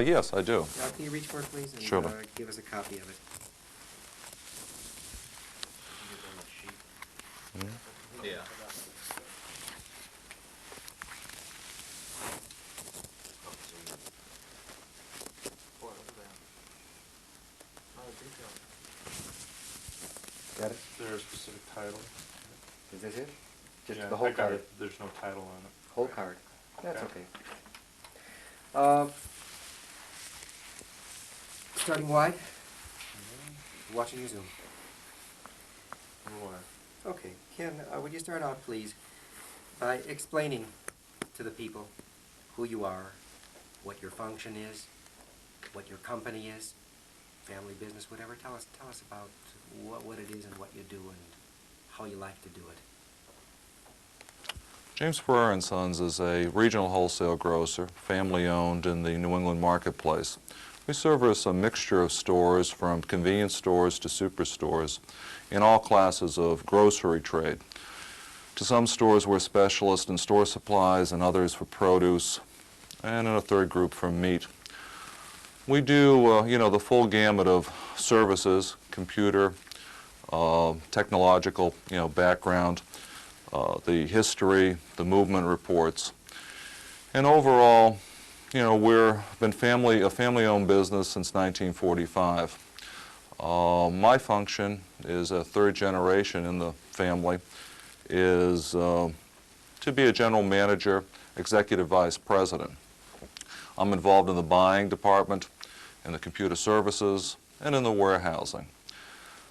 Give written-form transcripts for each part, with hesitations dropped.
Yes, I do. Can you reach for it, please, and Sure. give us a copy of it? Yeah. Got it? Is there a specific title? Is this it? Just Yeah, the whole I got card? it. There's no title on it. Whole card? That's Yeah. okay. Starting wide? Watching your Zoom. Okay, Ken, would you start out, please, by explaining to the people who you are, what your function is, what your company is, family business, whatever. Tell us about what it is and what you do and how you like to do it. James Ferrera and Sons is a regional wholesale grocer, family-owned in the New England marketplace. We service a mixture of stores, from convenience stores to superstores, in all classes of grocery trade. To some stores, we're specialists in store supplies, and others for produce, and in a third group for meat. We do, the full gamut of services: computer, technological, background, the history, the movement reports. And overall, we've been a family-owned business since 1945. My function is a third generation in the family, is to be a general manager, executive vice president. I'm involved in the buying department, in the computer services, and in the warehousing.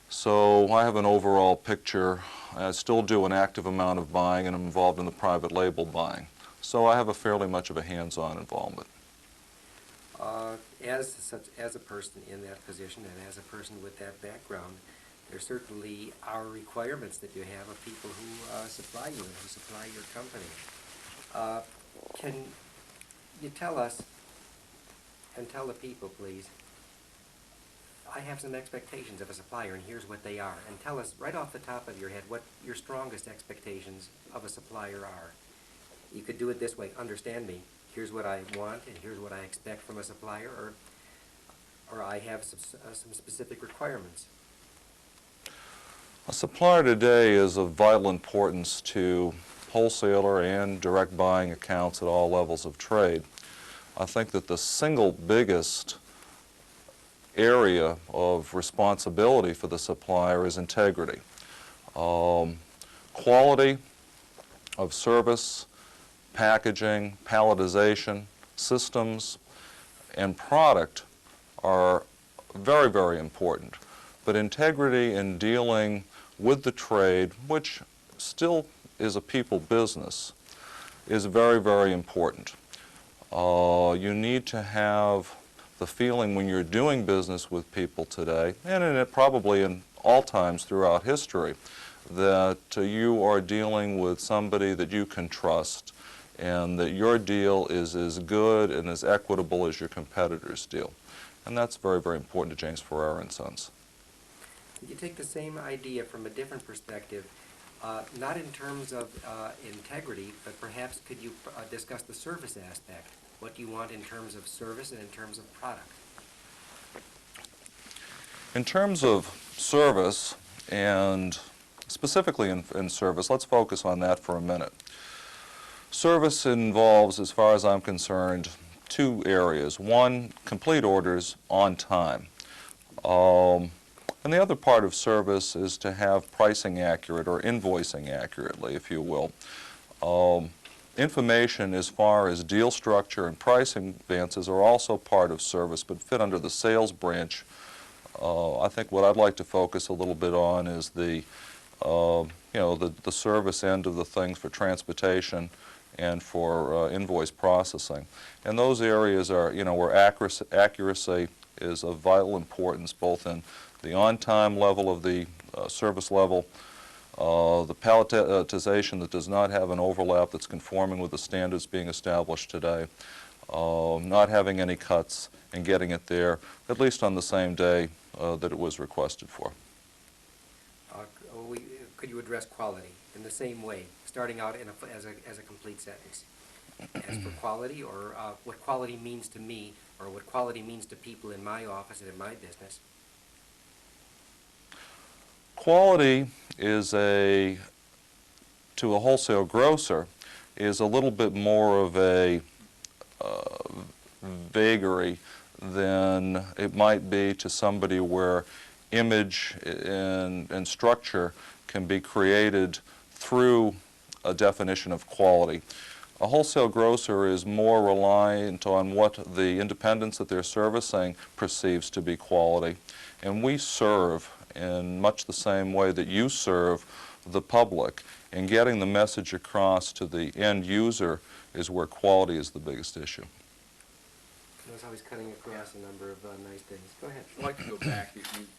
So I have an overall picture. I still do an active amount of buying, and I'm involved in the private label buying. So I have a fairly much of a hands-on involvement. As a person in that position and as a person with that background, there certainly are requirements that you have of people who supply you and who supply your company. Can you tell us, and tell the people, please, I have some expectations of a supplier, and here's what they are. And tell us right off the top of your head what your strongest expectations of a supplier are. You could do it this way: understand me. Here's what I want, and here's what I expect from a supplier, or I have some specific requirements. A supplier today is of vital importance to wholesaler and direct buying accounts at all levels of trade. I think that the single biggest area of responsibility for the supplier is integrity. Quality of service, packaging, palletization, systems, and product are very, very important. But integrity in dealing with the trade, which still is a people business, is very, very important. You need to have the feeling when you're doing business with people today, and probably in all times throughout history, that you are dealing with somebody that you can trust, and that your deal is as good and as equitable as your competitor's deal. And that's very, very important to James Ferrera and Sons. You take the same idea from a different perspective, not in terms of integrity, but perhaps could you discuss the service aspect? What do you want in terms of service and in terms of product? In terms of service, and specifically in service, let's focus on that for a minute. Service involves, as far as I'm concerned, two areas. One, complete orders on time. And the other part of service is to have pricing accurate, or invoicing accurately, if you will. Information as far as deal structure and pricing advances are also part of service, but fit under the sales branch. I think what I'd like to focus a little bit on is the service end of the things for transportation and for invoice processing. And those areas are, where accuracy is of vital importance, both in the on-time level of the service level, the palletization that does not have an overlap that's conforming with the standards being established today, not having any cuts, and getting it there at least on the same day that it was requested for. Could you address quality in the same way, starting out as a complete sentence? As for quality, or what quality means to me, or what quality means to people in my office and in my business? Quality is to a wholesale grocer, is a little bit more of a vagary than it might be to somebody where image and structure can be created through a definition of quality. A wholesale grocer is more reliant on what the independents that they're servicing perceives to be quality. And we serve in much the same way that you serve the public. And getting the message across to the end user is where quality is the biggest issue. I was always cutting across a number of nice things. Go ahead. I'd like to go back.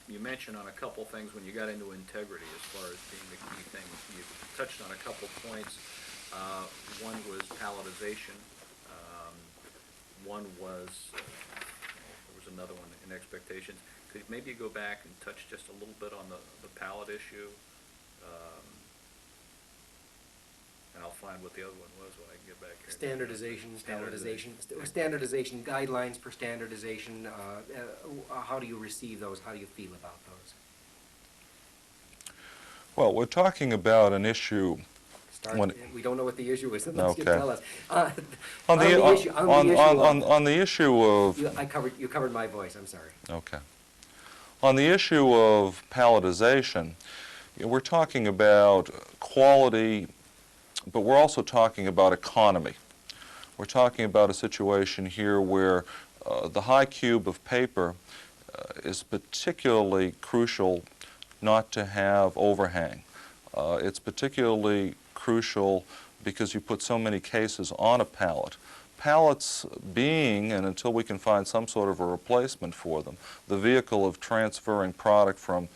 You mentioned on a couple things when you got into integrity as far as being the key thing. You touched on a couple points. One was palletization. One was, there was another one in expectations. Could maybe you go back and touch just a little bit on the pallet issue? And I'll find what the other one was when I get back here. Standardization, guidelines for standardization. How do you receive those? How do you feel about those? Well, we're talking about an issue. We don't know what the issue is. Let's Okay. tell us. On the issue of You covered my voice. I'm sorry. Okay. On the issue of palletization, we're talking about quality, but we're also talking about economy. We're talking about a situation here where the high cube of paper is particularly crucial not to have overhang. It's particularly crucial because you put so many cases on a pallet. Pallets being, and until we can find some sort of a replacement for them, the vehicle of transferring product from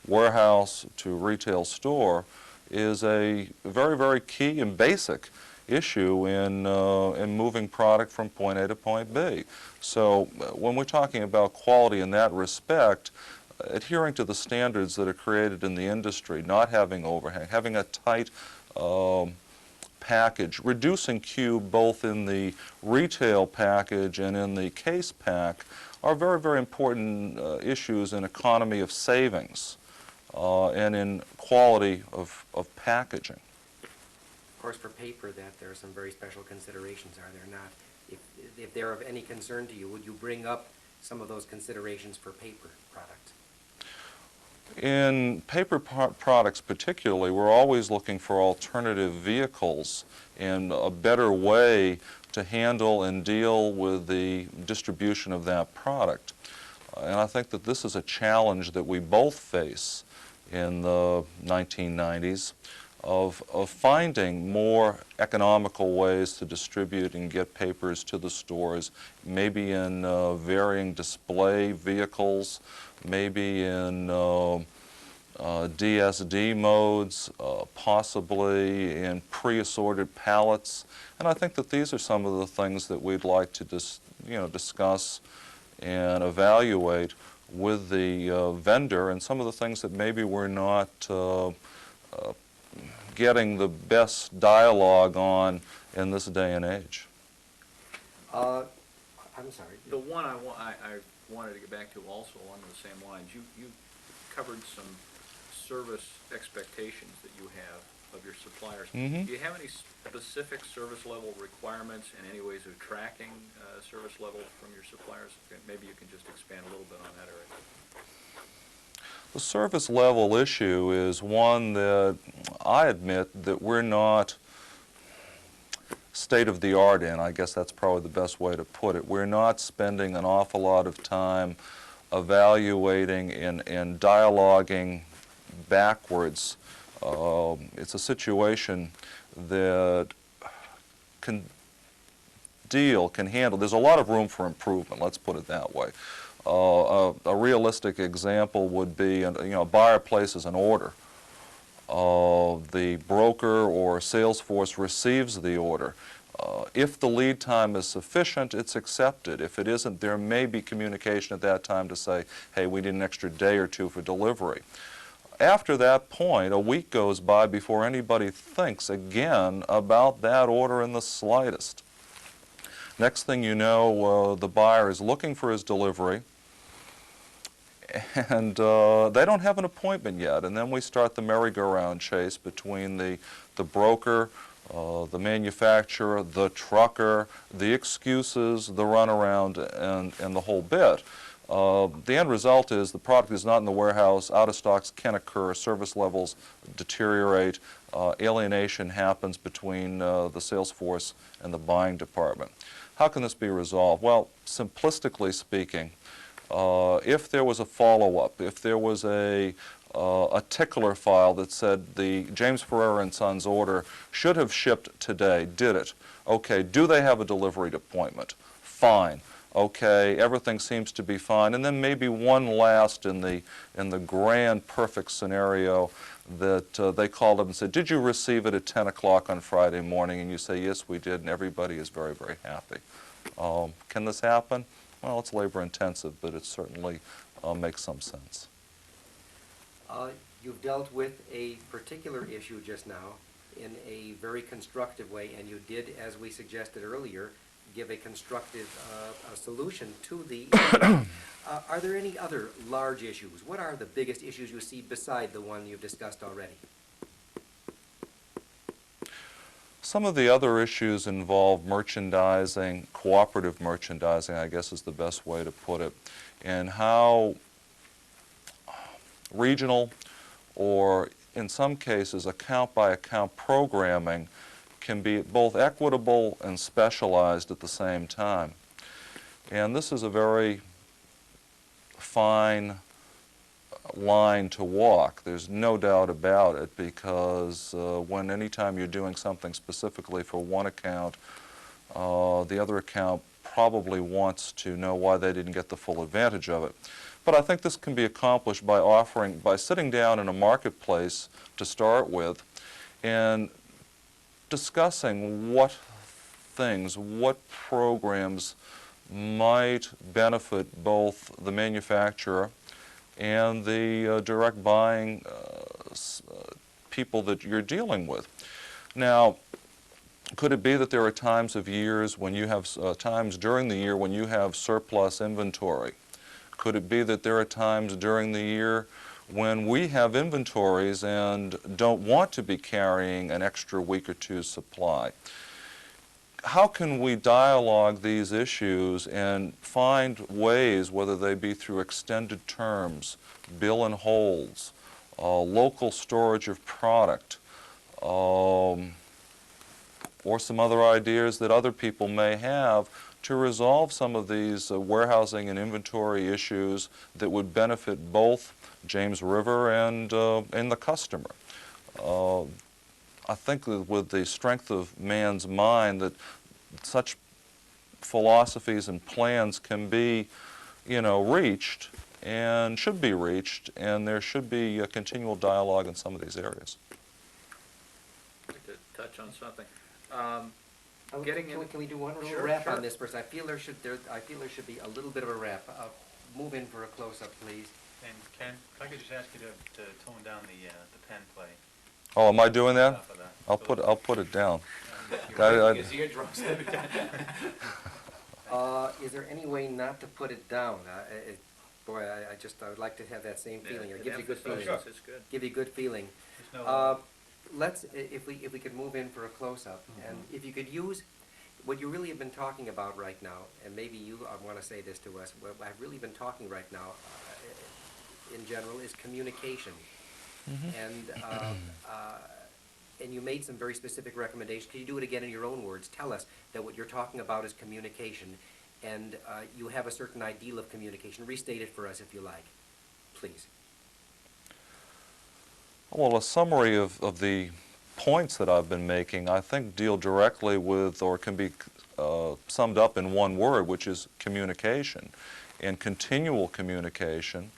warehouse to retail store is a very, very key and basic issue in moving product from point A to point B. So when we're talking about quality in that respect, adhering to the standards that are created in the industry, not having overhang, having a tight package, reducing cube both in the retail package and in the case pack are very, very important issues in economy of savings and in quality of packaging. Of course, for paper, that there are some very special considerations, are there not? If they're of any concern to you, would you bring up some of those considerations for paper product? In paper products particularly, we're always looking for alternative vehicles and a better way to handle and deal with the distribution of that product. And I think that this is a challenge that we both face in the 1990s of finding more economical ways to distribute and get papers to the stores, maybe in varying display vehicles, maybe in DSD modes, possibly in pre-assorted pallets. And I think that these are some of the things that we'd like to discuss and evaluate with the vendor, and some of the things that maybe we're not getting the best dialogue on in this day and age. I'm sorry. The one I wanted to get back to also along the same lines, you covered some service expectations that you have of your suppliers. Mm-hmm. Do you have any specific service level requirements and any ways of tracking service level from your suppliers? Maybe you can just expand a little bit on that area. The service level issue is one that I admit that we're not state of the art in. I guess that's probably the best way to put it. We're not spending an awful lot of time evaluating and dialoguing backwards. It's a situation that can handle. There's a lot of room for improvement, let's put it that way. A realistic example would be, a buyer places an order. The broker or sales force receives the order. If the lead time is sufficient, it's accepted. If it isn't, there may be communication at that time to say, hey, we need an extra day or two for delivery. After that point, a week goes by before anybody thinks again about that order in the slightest. Next thing you know, the buyer is looking for his delivery, and they don't have an appointment yet. And then we start the merry-go-round chase between the broker, the manufacturer, the trucker, the excuses, the runaround, and the whole bit. The end result is the product is not in the warehouse, out-of-stocks can occur, service levels deteriorate, alienation happens between the sales force and the buying department. How can this be resolved? Well, simplistically speaking, if there was a follow-up, if there was a tickler file that said the James Ferrera and Sons order should have shipped today, did it? Okay, do they have a delivery appointment? Fine. Okay, everything seems to be fine. And then maybe one last in the grand perfect scenario that they called up and said, did you receive it at 10 o'clock on Friday morning? And you say, yes, we did, and everybody is very, very happy. Can this happen? Well, it's labor intensive, but it certainly makes some sense. You've dealt with a particular issue just now in a very constructive way, and you did, as we suggested earlier, give a constructive solution to the issue. Are there any other large issues? What are the biggest issues you see beside the one you've discussed already? Some of the other issues involve merchandising, cooperative merchandising, I guess is the best way to put it, and how regional or in some cases account-by-account programming can be both equitable and specialized at the same time. And this is a very fine line to walk. There's no doubt about it, because anytime you're doing something specifically for one account, the other account probably wants to know why they didn't get the full advantage of it. But I think this can be accomplished by sitting down in a marketplace to start with and discussing what programs might benefit both the manufacturer and the direct buying people that you're dealing with. Now, could it be that there are times of years when you have times during the year when you have surplus inventory? Could it be that there are times during the year when we have inventories and don't want to be carrying an extra week or two's supply? How can we dialogue these issues and find ways, whether they be through extended terms, bill and holds, local storage of product, or some other ideas that other people may have to resolve some of these warehousing and inventory issues that would benefit both James River and the customer. I think that with the strength of man's mind that such philosophies and plans can be, reached and should be reached, and there should be a continual dialogue in some of these areas. I'd like to touch on something. Can we do one little Sure, wrap sure. on this first? I feel there should be a little bit of a wrap. Move in for a close-up, please. And Ken, if I could just ask you to tone down the pen play. Oh, am I doing that? Enough of that. I'll put it down. You're I- breaking his eardrums every time. Is there any way not to put it down? I would like to have that same feeling. It gives you a good feeling. It's good. Give you a good feeling. There's no, If we could move in for a close-up, and if you could use what you really have been talking about right now, and maybe you want to say this to us, what I've really been talking right now, in general, is communication. And you made some very specific recommendations. Can you do it again in your own words? Tell us that what you're talking about is communication, and you have a certain ideal of communication. Restate it for us if you like, please. Well, a summary of the points that I've been making, I think, deal directly with, or can be summed up in one word, which is communication, and continual communication,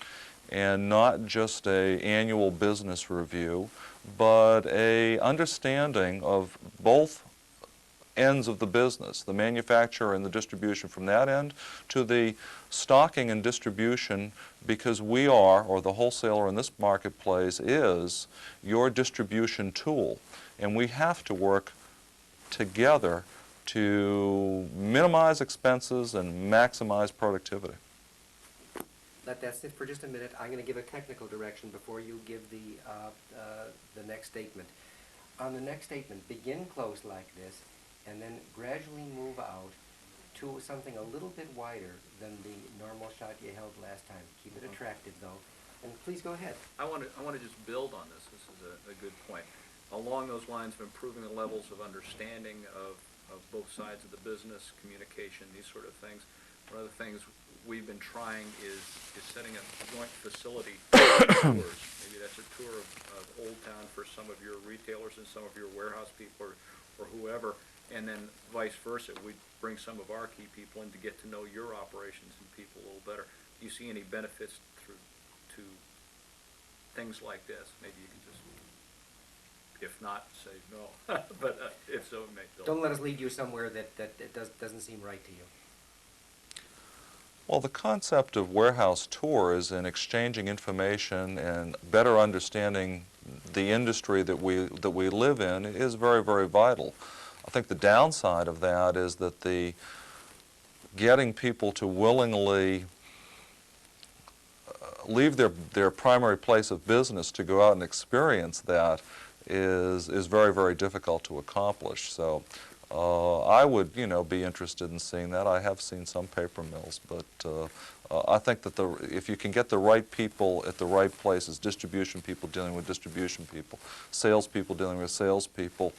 and not just an annual business review, but a understanding of both ends of the business, the manufacturer and the distribution from that end to the stocking and distribution, because we are, or the wholesaler in this marketplace is, your distribution tool. And we have to work together to minimize expenses and maximize productivity. Let that sit for just a minute. I'm going to give a technical direction before you give the next statement. On the next statement, begin close like this, and then gradually move out to something a little bit wider than the normal shot you held last time. Keep it attractive, though. And please go ahead. I want to just build on this. This is a good point. Along those lines of improving the levels of understanding of both sides of the business, communication, these sort of things, one of the things we've been trying is setting up joint facility tours. Maybe that's a tour of Old Town for some of your retailers and some of your warehouse people or whoever, and then vice versa. We bring some of our key people in to get to know your operations and people a little better. Do you see any benefits to things like this? Maybe you can just, if not, say no. But if so, make Bill. Don't let us lead you somewhere that doesn't seem right to you. Well, the concept of warehouse tours and exchanging information and better understanding the industry that we live in is very, very vital. I think the downside of that is that getting people to willingly leave their primary place of business to go out and experience that is very, very difficult to accomplish. So I would, be interested in seeing that. I have seen some paper mills, but I think that if you can get the right people at the right places, distribution people dealing with distribution people, salespeople dealing with salespeople,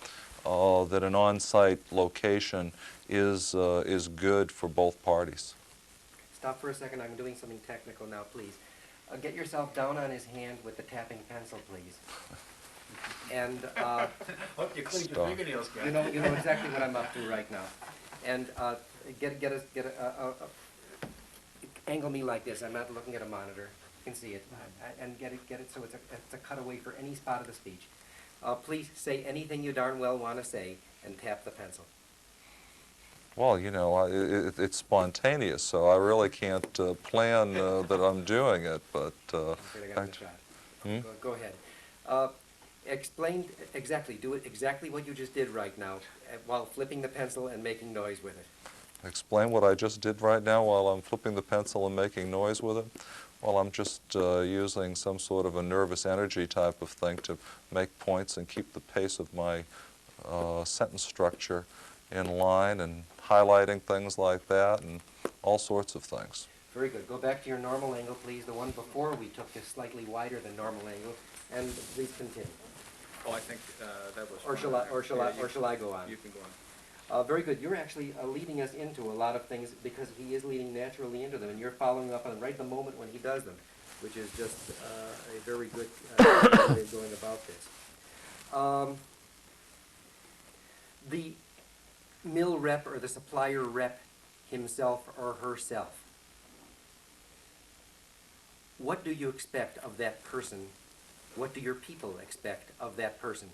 that an on-site location is good for both parties. Stop for a second. I'm doing something technical now, please. Get yourself down on his hand with the tapping pencil, please. And Hope you cleaned your Stop. fingernails, guys. you know exactly what I'm up to right now. And angle me like this. I'm not looking at a monitor. You can see it. And get it so it's a cutaway for any spot of the speech. Please say anything you darn well want to say and tap the pencil. Well, it's spontaneous, so I really can't plan that I'm doing it, but... Okay, I got the shot. Go ahead. Explain exactly, do it exactly what you just did right now while flipping the pencil and making noise with it. Explain what I just did right now while I'm flipping the pencil and making noise with it. Well, I'm just using some sort of a nervous energy type of thing to make points and keep the pace of my sentence structure in line and highlighting things like that and all sorts of things. Very good. Go back to your normal angle, please. The one before we took is slightly wider than normal angle. And please continue. Oh, I think that was Or fine. shall I go on? You can go on. Very good. You're actually leading us into a lot of things because he is leading naturally into them, and you're following up on right the moment when he does them, which is just a very good way of going about this. The mill rep or the supplier rep himself or herself, what do you expect of that person? What do your people expect of that person?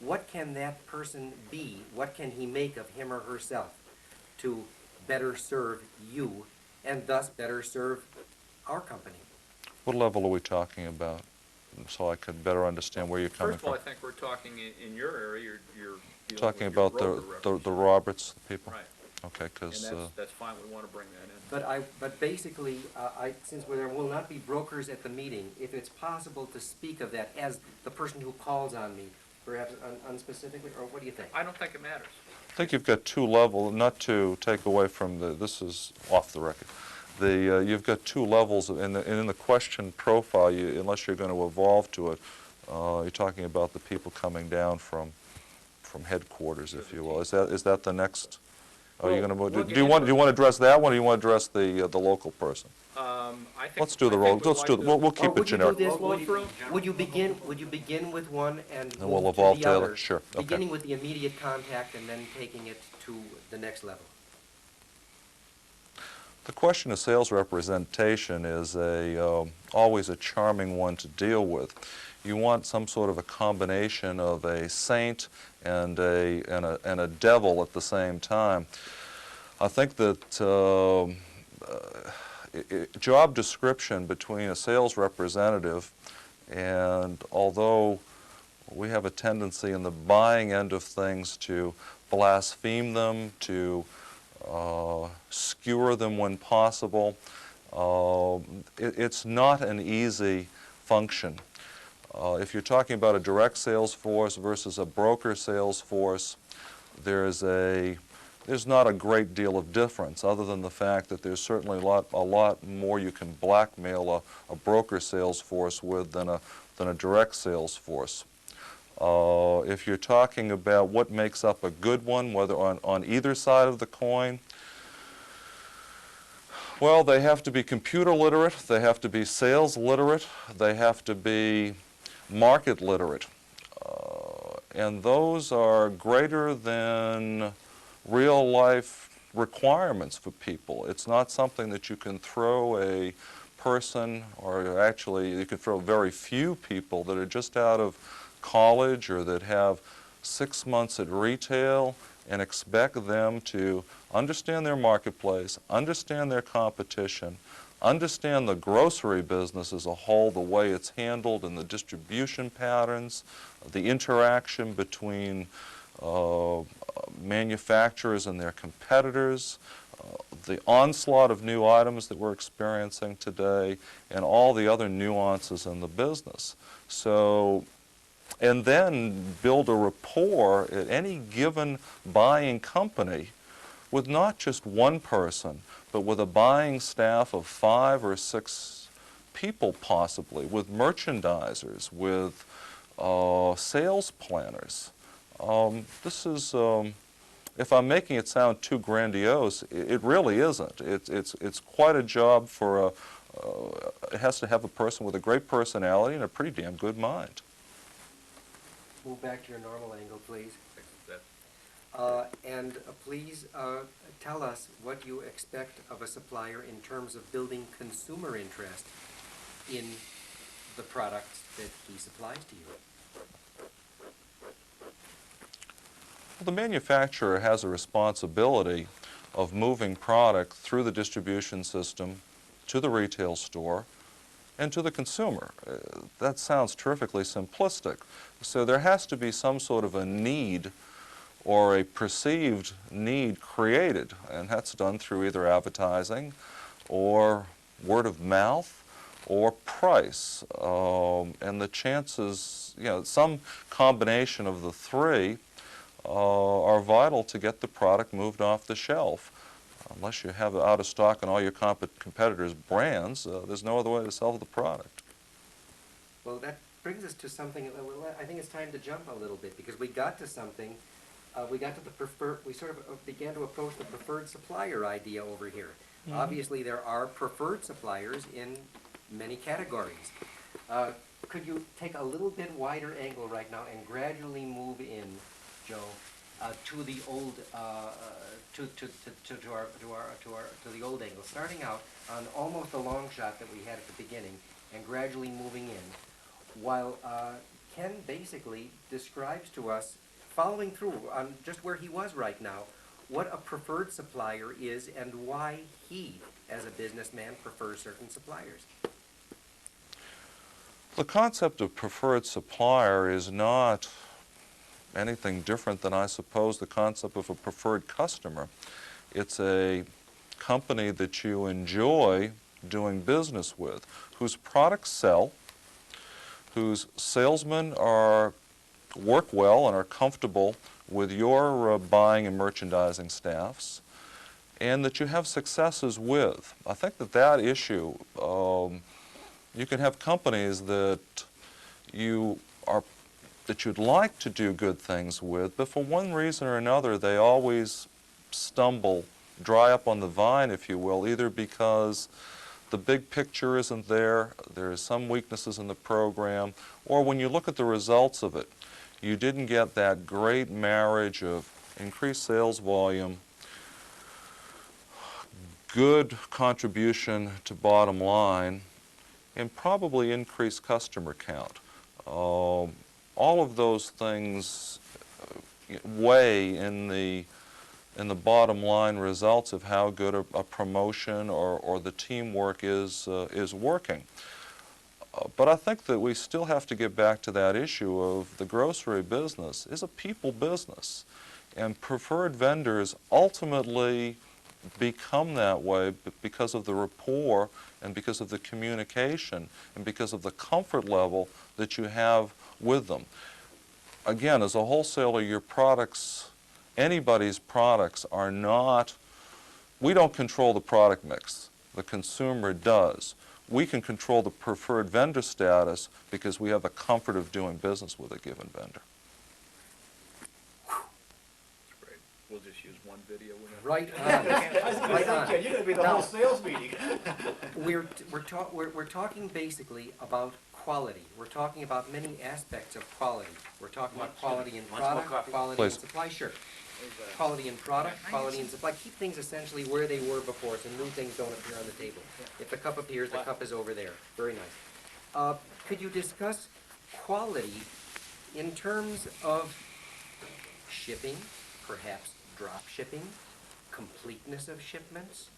What can that person be? What can he make of him or herself to better serve you and thus better serve our company? What level are we talking about, so I could better understand where you're coming First of all, from? I think we're talking in your area, you're dealing Talking with your about broker the representative. Roberts people? Right. Okay, because... And that's fine, we want to bring that in. But basically, since there will not be brokers at the meeting, if it's possible to speak of that as the person who calls on me, perhaps unspecifically, or what do you think? I don't think it matters. I think you've got two levels, not to take away from this is off the record. You've got two levels, and in the question profile, unless you're going to evolve to it, you're talking about the people coming down from headquarters, if you will. Is that the next? Are you going to? Do you want to address that one, or do you want to address the local person? I think. Let's do the roll. Let's do. We'll keep it Would you do generic. this? Roll through? Would you begin with one and And we'll move evolve to to the the other? other? Sure, okay. Beginning with the immediate contact and then taking it to the next level. The question of sales representation is always a charming one to deal with. You want some sort of a combination of a saint and a devil at the same time. I think that job description between a sales representative, and although we have a tendency in the buying end of things to blaspheme them, to skewer them when possible. It's not an easy function. If you're talking about a direct sales force versus a broker sales force, there's not a great deal of difference, other than the fact that there's certainly a lot more you can blackmail a broker sales force with than a direct sales force. If you're talking about what makes up a good one, whether on either side of the coin, well, they have to be computer literate, they have to be sales literate, they have to be market literate. And those are greater than real life requirements for people. It's not something that you can throw a person, or actually you can throw very few people that are just out of college or that have 6 months at retail and expect them to understand their marketplace, understand their competition, understand the grocery business as a whole, the way it's handled and the distribution patterns, the interaction between manufacturers and their competitors, the onslaught of new items that we're experiencing today, and all the other nuances in the business. So, and then build a rapport at any given buying company with not just one person, but with a buying staff of 5 or 6 people possibly, with merchandisers, with sales planners. This is, if I'm making it sound too grandiose, it really isn't. It's quite a job for it has to have a person with a great personality and a pretty damn good mind. Move back to your normal angle, please. That- Please tell us what you expect of a supplier in terms of building consumer interest in the products that he supplies to you. Well, the manufacturer has a responsibility of moving product through the distribution system to the retail store and to the consumer. That sounds terrifically simplistic. So there has to be some sort of a need or a perceived need created, and that's done through either advertising or word of mouth or price. And the chances, some combination of the three are vital to get the product moved off the shelf. Unless you have it out of stock on all your competitors' brands, there's no other way to sell the product. Well, that brings us to something, I think it's time to jump a little bit, because we got to something, we got to the we sort of began to approach the preferred supplier idea over here. Mm-hmm. Obviously, there are preferred suppliers in many categories. Could you take a little bit wider angle right now and gradually move in, Joe, to the old, to the old angle, starting out on almost the long shot that we had at the beginning, and gradually moving in, while Ken basically describes to us, following through on just where he was right now, what a preferred supplier is and why he, as a businessman, prefers certain suppliers. The concept of preferred supplier is not anything different than, I suppose, the concept of a preferred customer. It's a company that you enjoy doing business with, whose products sell, whose salesmen work well and are comfortable with your buying and merchandising staffs, and that you have successes with. I think that issue, you can have companies that you'd like to do good things with, but for one reason or another they always stumble, dry up on the vine, if you will, either because the big picture isn't there, there's some weaknesses in the program, or when you look at the results of it, you didn't get that great marriage of increased sales volume, good contribution to bottom line, and probably increased customer count. All of those things weigh in the bottom line results of how good a promotion or the teamwork is working. But I think that we still have to get back to that issue of the grocery business is a people business. And preferred vendors ultimately become that way because of the rapport and because of the communication and because of the comfort level that you have with them. Again, as a wholesaler, your products, anybody's products are not, we don't control the product mix. The consumer does. We can control the preferred vendor status because we have the comfort of doing business with a given vendor. That's great. We'll just use one video with that. Right on. Right on. You're gonna be the Now, whole sales meeting. we're talking basically about quality. We're talking about many aspects of quality. We're talking about quality in product, quality in Please. supply. Sure. Quality in product, quality in supply. Keep things essentially where they were before, so new things don't appear on the table. If the cup appears, the cup is over there. Very nice. Could you discuss quality in terms of shipping, perhaps drop shipping, completeness of shipments?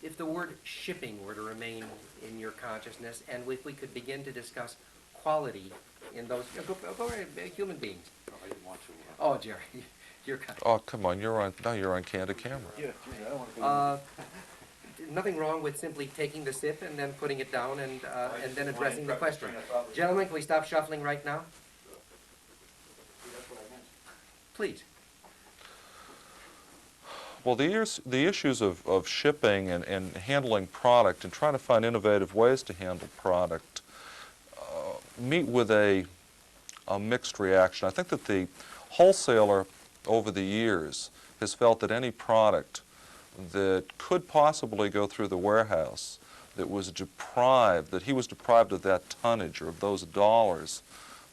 If the word shipping were to remain in your consciousness, and if we could begin to discuss quality in those, go ahead, human beings. I didn't want to. Oh, Jerry, you're kind. Oh, come on, you're on candid camera. Yeah, I don't want to be. Nothing wrong with simply taking the sip and then putting it down and then addressing the question. Gentlemen, can we stop shuffling right now? Please. Well, the issues of shipping and handling product and trying to find innovative ways to handle product meet with a mixed reaction. I think that the wholesaler over the years has felt that any product that could possibly go through the warehouse that was deprived, that he was deprived of that tonnage or of those dollars,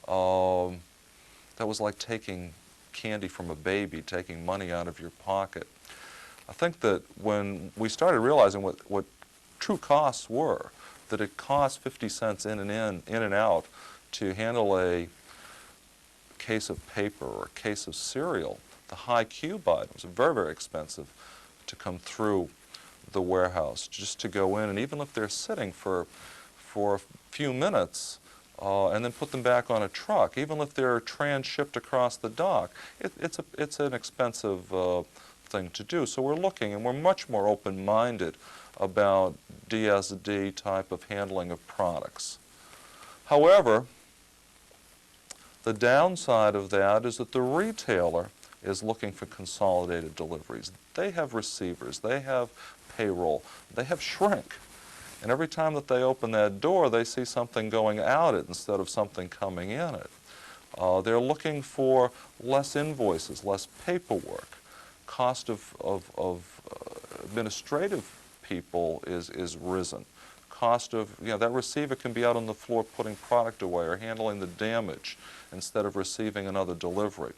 that was like taking candy from a baby, taking money out of your pocket. I think that when we started realizing what true costs were, that it cost 50 cents in and out to handle a case of paper or a case of cereal, the high cube items are very, very expensive to come through the warehouse, just to go in, and even if they're sitting for a few minutes and then put them back on a truck, even if they're transshipped across the dock, it's an expensive thing to do. So we're looking, and we're much more open-minded about DSD type of handling of products. However, the downside of that is that the retailer is looking for consolidated deliveries. They have receivers, they have payroll, they have shrink. And every time that they open that door, they see something going out it instead of something coming in it. They're looking for less invoices, less paperwork. Cost of administrative people is risen. Cost of, that receiver can be out on the floor putting product away or handling the damage instead of receiving another delivery.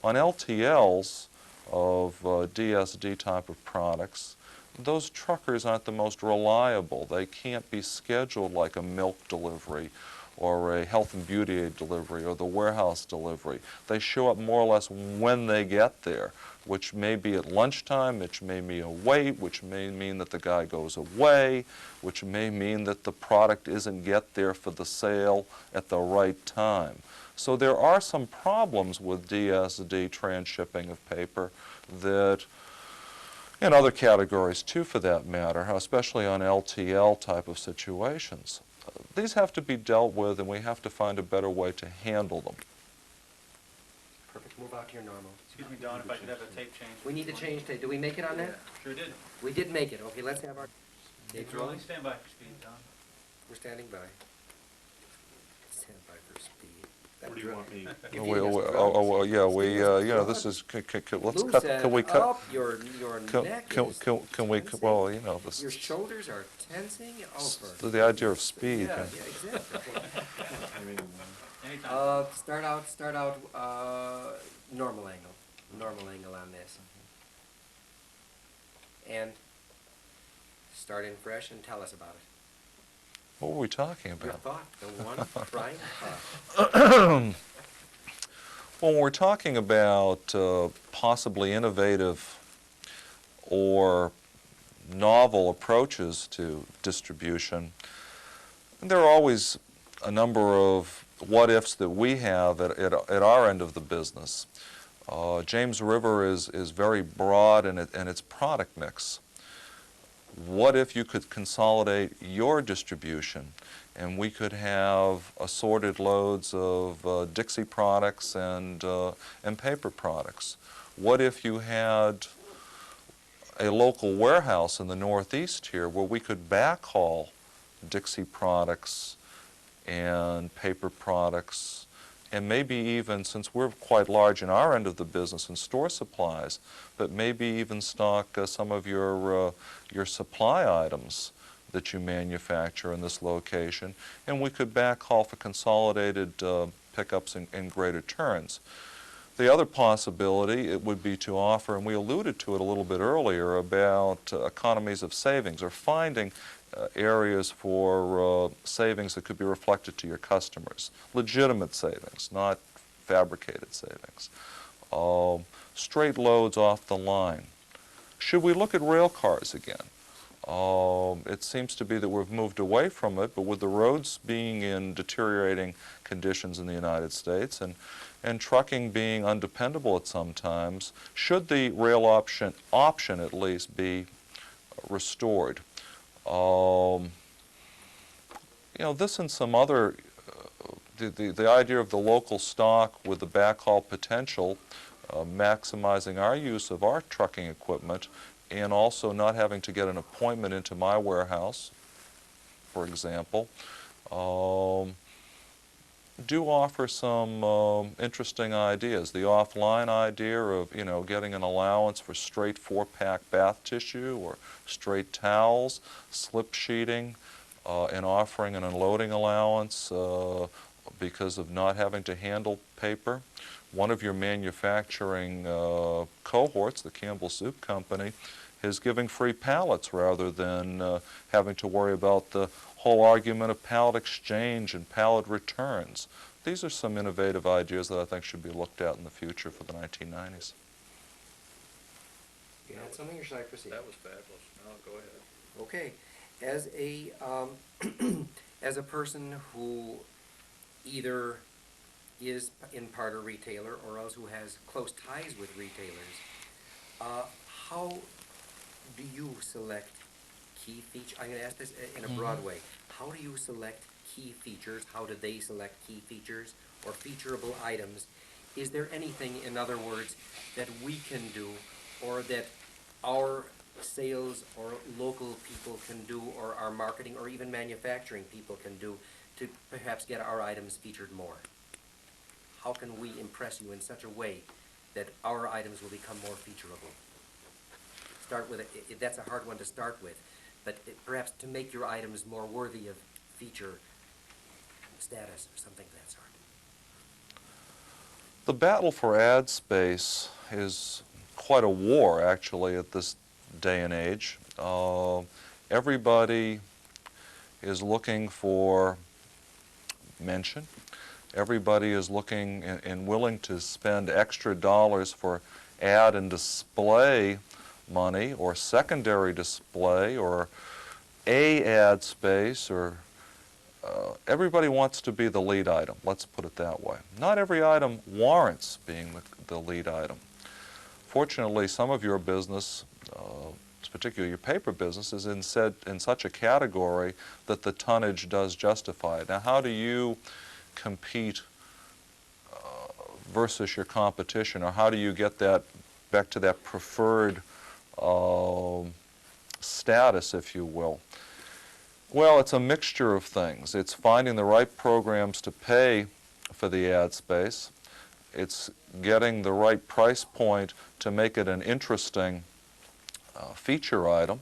On LTLs of DSD type of products, those truckers aren't the most reliable. They can't be scheduled like a milk delivery or a health and beauty aid delivery or the warehouse delivery. They show up more or less when they get there, which may be at lunchtime, which may be a wait, which may mean that the guy goes away, which may mean that the product isn't get there for the sale at the right time. So there are some problems with DSD transshipping of paper that, in other categories too for that matter, especially on LTL type of situations. These have to be dealt with, and we have to find a better way to handle them. Perfect. Move out to your normal. Excuse me, Don, if I could have a tape change. We need to change tape. Did we make it on that? Sure did. We did make it. Okay, let's have our tape rolling. Stand by for speed, Don. We're standing by. Stand by for speed. That Where do you drill- want me? Give We, you this well, yeah, we, drill. this is, let's Loosen cut, can we cut, up. Your neck is can we, tensing. well, this Your is shoulders are tensing. Oh, for the idea of speed. yeah, exactly. I mean, Anytime. Start out, normal angle on this. And start in fresh and tell us about it. What were we talking Your about? thought, the one prime thought. When we're talking about possibly innovative or novel approaches to distribution, there are always a number of what-ifs that we have at our end of the business. James River is very broad in its product mix. What if you could consolidate your distribution and we could have assorted loads of Dixie products and paper products? What if you had a local warehouse in the Northeast here where we could backhaul Dixie products and paper products, and maybe even, since we're quite large in our end of the business in store supplies, but maybe even stock some of your supply items that you manufacture in this location, and we could backhaul for consolidated pickups and greater turns. The other possibility, it would be to offer, and we alluded to it a little bit earlier, about economies of savings, or finding areas for savings that could be reflected to your customers. Legitimate savings, not fabricated savings. Straight loads off the line. Should we look at rail cars again? It seems to be that we've moved away from it, but with the roads being in deteriorating conditions in the United States and trucking being undependable at some times, should the rail option at least be restored? You know, this and some other, the idea of the local stock with the backhaul potential, maximizing our use of our trucking equipment, and also not having to get an appointment into my warehouse, for example, do offer some interesting ideas. The offline idea of, you know, getting an allowance for straight 4-pack bath tissue or straight towels, slip sheeting, and offering an unloading allowance because of not having to handle paper. One of your manufacturing cohorts, the Campbell Soup Company, is giving free pallets rather than having to worry about the whole argument of pallet exchange and pallet returns. These are some innovative ideas that I think should be looked at in the future for the 1990s. You had something, or should I proceed? That was fabulous. No, go ahead. Okay, as a as a person who either is in part a retailer or else who has close ties with retailers, how do you select key features? I'm going to ask this in a broad way. How do you select key features? How do they select key features or featurable items? Is there anything, in other words, that we can do, or that our sales or local people can do, or our marketing or even manufacturing people can do to perhaps get our items featured more? How can we impress you in such a way that our items will become more featurable? Start with it. That's a hard one to start with, but perhaps to make your items more worthy of feature status or something of that sort. The battle for ad space is quite a war, actually, at this day and age. Everybody is looking for mention. Everybody is looking and willing to spend extra dollars for ad and display money, or secondary display, or ad space, or everybody wants to be the lead item, let's put it that way. Not every item warrants being the lead item. Fortunately, some of your business, particularly your paper business, is in such a category that the tonnage does justify it. Now, how do you compete versus your competition, or how do you get that back to that preferred status, if you will? Well, it's a mixture of things. It's finding the right programs to pay for the ad space. It's getting the right price point to make it an interesting feature item.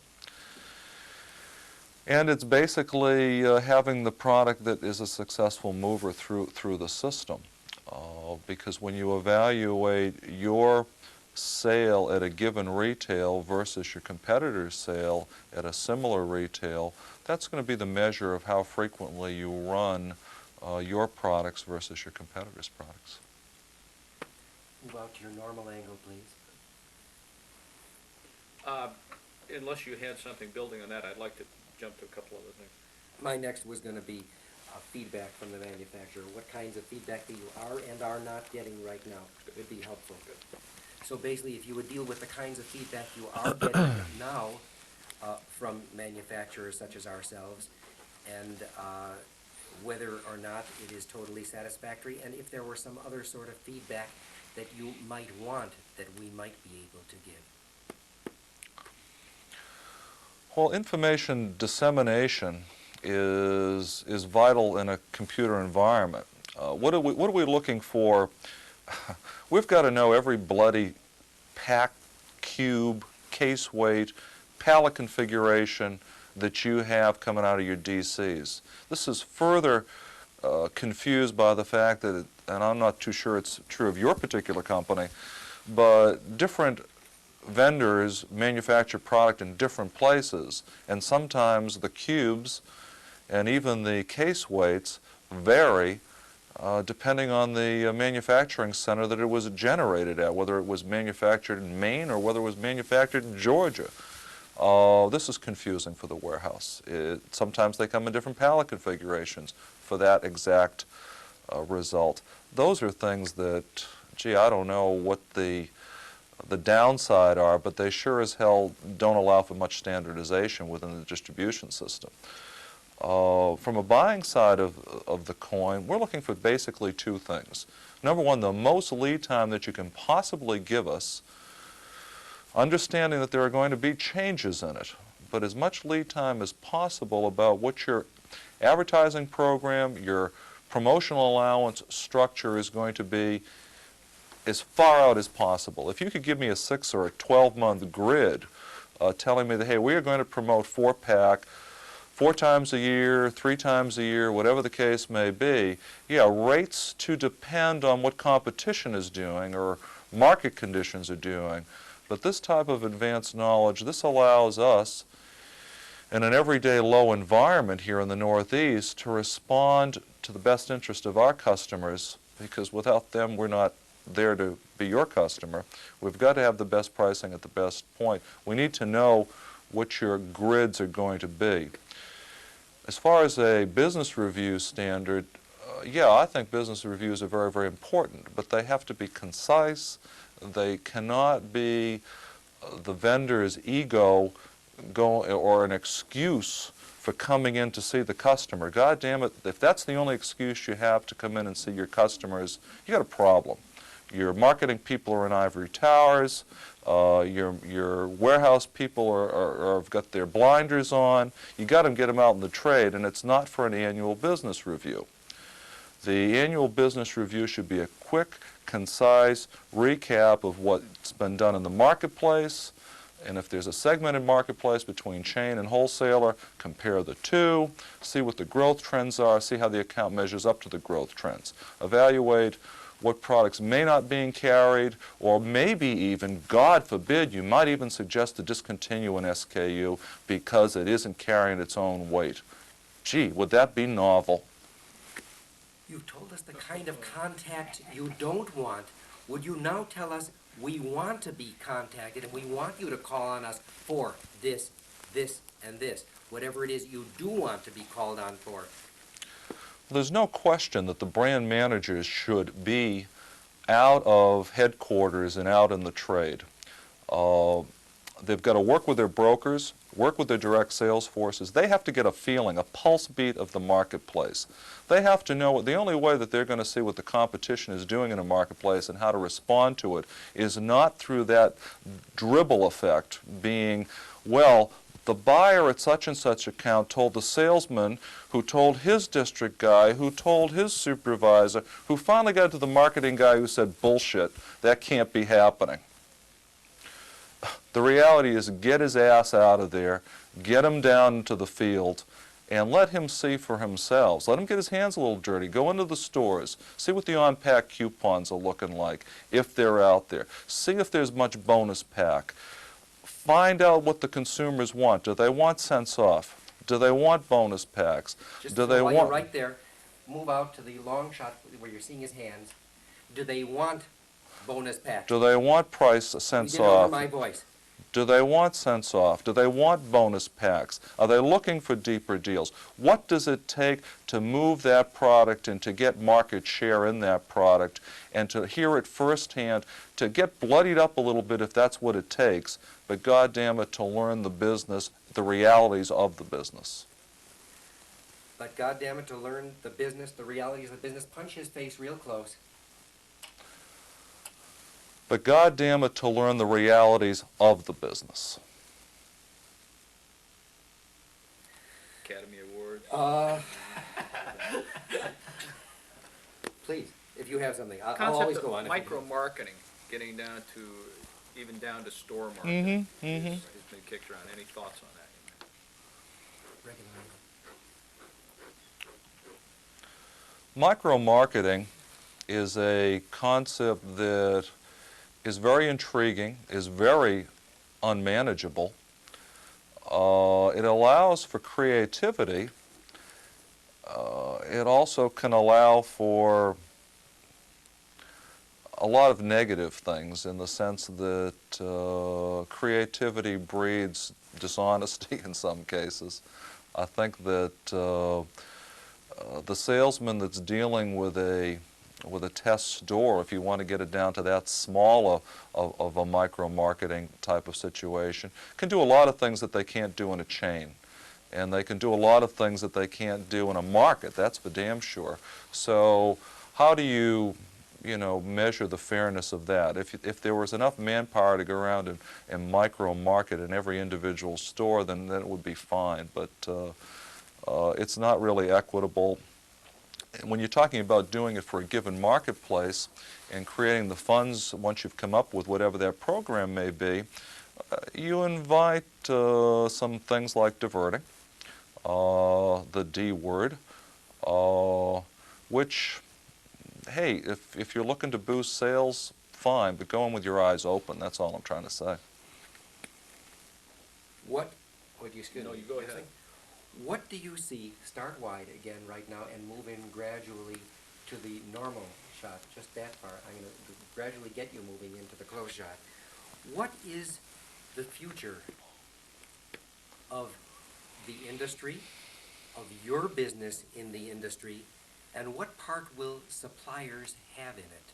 And it's basically having the product that is a successful mover through the system. Because when you evaluate your sale at a given retail versus your competitor's sale at a similar retail, that's going to be the measure of how frequently you run your products versus your competitor's products. Move out to your normal angle, please. Unless you had something building on that, I'd like to jump to a couple other things. My next was going to be, feedback from the manufacturer, what kinds of feedback that you are and are not getting right now. It would be helpful. So basically, if you would deal with the kinds of feedback you are getting now from manufacturers such as ourselves, and whether or not it is totally satisfactory, and if there were some other sort of feedback that you might want that we might be able to give. Well, information dissemination is vital in a computer environment. What are we looking for? We've got to know every bloody pack, cube, case weight, pallet configuration that you have coming out of your DCs. This is further confused by the fact that, and I'm not too sure it's true of your particular company, but different vendors manufacture product in different places, and sometimes the cubes and even the case weights vary depending on the manufacturing center that it was generated at, whether it was manufactured in Maine or whether it was manufactured in Georgia. This is confusing for the warehouse. Sometimes they come in different pallet configurations for that exact result. Those are things that, gee, I don't know what the downside are, but they sure as hell don't allow for much standardization within the distribution system. From a buying side of the coin, we're looking for basically two things. Number one, the most lead time that you can possibly give us, understanding that there are going to be changes in it, but as much lead time as possible about what your advertising program, your promotional allowance structure is going to be as far out as possible. If you could give me a 6 or a 12-month grid telling me that, hey, we are going to promote 4-pack 4 times a year, 3 times a year, whatever the case may be, yeah, rates to depend on what competition is doing or market conditions are doing. But this type of advanced knowledge, this allows us in an everyday low environment here in the Northeast to respond to the best interest of our customers, because without them we're not there to be your customer. We've got to have the best pricing at the best point. We need to know what your grids are going to be. As far as a business review standard, yeah, I think business reviews are very, very important, but they have to be concise. They cannot be the vendor's ego or an excuse for coming in to see the customer. God damn it, if that's the only excuse you have to come in and see your customers, you got a problem. Your marketing people are in ivory towers. Your warehouse people have got their blinders on. You got to get them out in the trade, and it's not for an annual business review. The annual business review should be a quick, concise recap of what's been done in the marketplace, and if there's a segmented marketplace between chain and wholesaler, compare the two, see what the growth trends are, see how the account measures up to the growth trends. Evaluate what products may not being carried, or maybe even, God forbid, you might even suggest to discontinue an SKU because it isn't carrying its own weight. Gee, would that be novel? You've told us the kind of contact you don't want. Would you now tell us we want to be contacted and we want you to call on us for this, this, and this? Whatever it is you do want to be called on for. There's no question that the brand managers should be out of headquarters and out in the trade. They've got to work with their brokers, work with their direct sales forces. They have to get a feeling, a pulse beat of the marketplace. They have to know, the only way that they're going to see what the competition is doing in a marketplace and how to respond to it is not through that dribble effect being, well, the buyer at such and such account told the salesman who told his district guy, who told his supervisor, who finally got to the marketing guy who said, bullshit, that can't be happening. The reality is get his ass out of there, get him down into the field, and let him see for himself. Let him get his hands a little dirty. Go into the stores. See what the on-pack coupons are looking like, if they're out there. See if there's much bonus pack. Find out what the consumers want. Do they want cents off? Do they want bonus packs? Just Do they while want... you're right there, move out to the long shot where you're seeing his hands. Do they want bonus packs? Do they want price cents You didn't over off? my voice. Do they want cents off? Do they want bonus packs? Are they looking for deeper deals? What does it take to move that product and to get market share in that product and to hear it firsthand, to get bloodied up a little bit if that's what it takes, but goddamn it, to learn the business, the realities of the business. But goddamn it, to learn the business, the realities of the business, punch his face real close. But goddamn it, to learn the realities of the business. Academy Awards. Please, if you have something, I'll Concept always of go on. if you do. micro-marketing, getting down to, even down to store marketing has been kicked around. Any thoughts on that? Micro-marketing is a concept that is very intriguing, is very unmanageable. It allows for creativity. It also can allow for a lot of negative things in the sense that creativity breeds dishonesty in some cases. I think that the salesman that's dealing with a test store, if you want to get it down to that small of a micro-marketing type of situation, can do a lot of things that they can't do in a chain. And they can do a lot of things that they can't do in a market, that's for damn sure. So how do you measure the fairness of that? If there was enough manpower to go around and micro-market in every individual store, then it would be fine. But it's not really equitable. When you're talking about doing it for a given marketplace and creating the funds once you've come up with whatever that program may be, you invite some things like diverting, the D word, which, hey, if you're looking to boost sales, fine, but go in with your eyes open. That's all I'm trying to say. What, would you, excuse me? No, you go ahead. What do you see, start wide again right now and move in gradually to the normal shot, just that far? I'm going to gradually get you moving into the close shot. What is the future of the industry, of your business in the industry, and what part will suppliers have in it?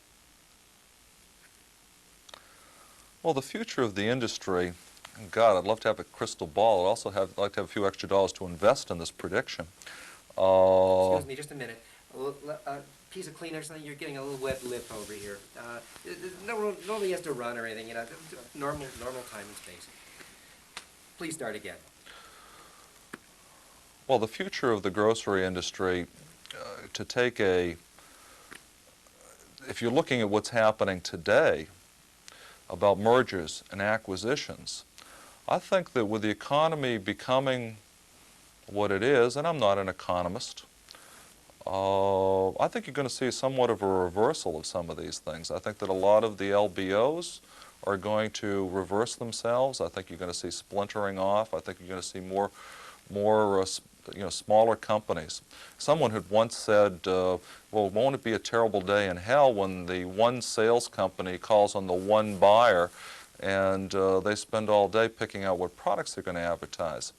Well, the future of the industry, God, I'd love to have a crystal ball. I'd also like to have a few extra dollars to invest in this prediction. Excuse me, just a minute. A piece of Kleenex, something, you're getting a little wet lip over here. Nobody has to run or anything, normal time and space. Please start again. Well, the future of the grocery industry, if you're looking at what's happening today about mergers and acquisitions, I think that with the economy becoming what it is, and I'm not an economist, I think you're going to see somewhat of a reversal of some of these things. I think that a lot of the LBOs are going to reverse themselves. I think you're going to see splintering off. I think you're going to see more smaller companies. Someone had once said, well, won't it be a terrible day in hell when the one sales company calls on the one buyer and they spend all day picking out what products they're going to advertise.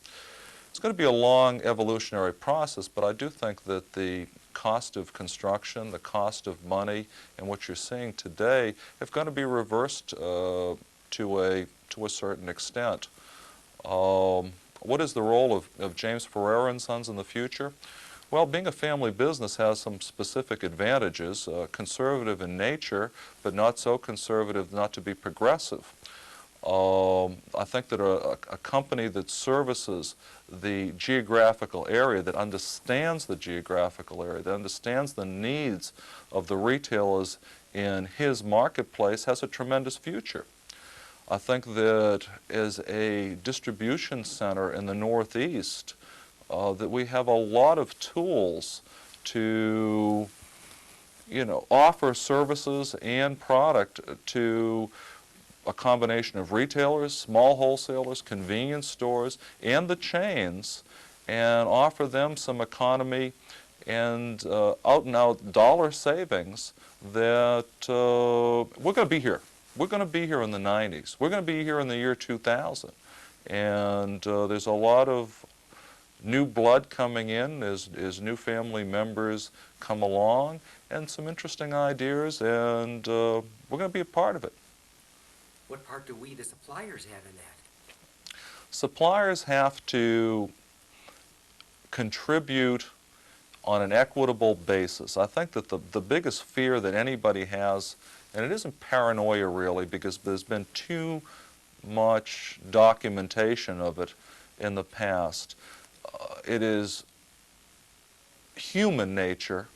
It's going to be a long evolutionary process, but I do think that the cost of construction, the cost of money, and what you're seeing today have going to be reversed to a certain extent. What is the role of James Ferrera and Sons in the future? Well, being a family business has some specific advantages, conservative in nature, but not so conservative not to be progressive. I think that a company that services the geographical area, that understands the geographical area, that understands the needs of the retailers in his marketplace has a tremendous future. I think that as a distribution center in the Northeast, that we have a lot of tools to, offer services and product to a combination of retailers, small wholesalers, convenience stores, and the chains, and offer them some economy and out-and-out dollar savings that we're going to be here. We're going to be here in the 90s. We're going to be here in the year 2000. And there's a lot of new blood coming in as new family members come along, and some interesting ideas, and we're going to be a part of it. What part do we, the suppliers, have in that? Suppliers have to contribute on an equitable basis. I think that the biggest fear that anybody has, and it isn't paranoia really, because there's been too much documentation of it in the past. It is human nature